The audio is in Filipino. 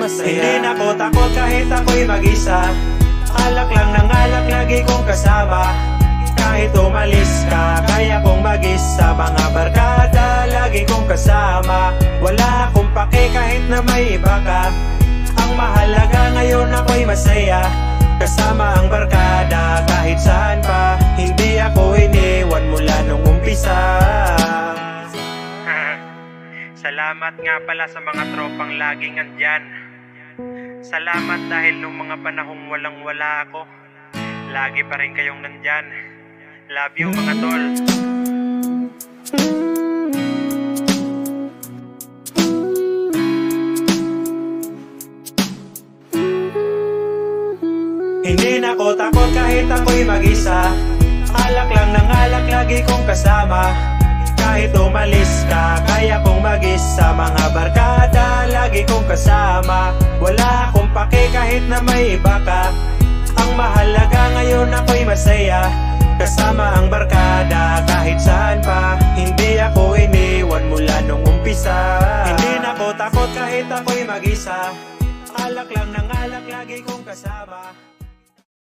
masaya. Hindi na ko takot kahit ako'y mag-isa. Alak lang ng alak, lagi kong kasama. Kahit umalis ka, kaya kong mag-isa. Mga barkada, lagi kong kasama. Wala akong pake kahit na may iba ka. Ang mahalaga ngayon ako'y masaya. Kasama ang barkada kahit saan pa. Hindi ako iniwan mula nung umpisa. Salamat nga pala sa mga tropang laging andyan. Salamat dahil nung mga panahong walang-wala ako, lagi pa rin kayong nandyan. Love you mga tol. Hindi na ko takot kahit ako'y mag-isa. Alak lang ng alak, lagi kong kasama. Kahit umalis ka, kaya kong mag-isa. Mga barkada, lagi kong kasama. Wala akong pake kahit na may iba ka. Ang mahalaga ngayon ako'y masaya. Kasama ang barkada kahit saan pa. Hindi ako iniwan mula nung umpisa. Hindi na ko takot kahit ako'y mag-isa. Alak lang ng alak, lagi kong kasama.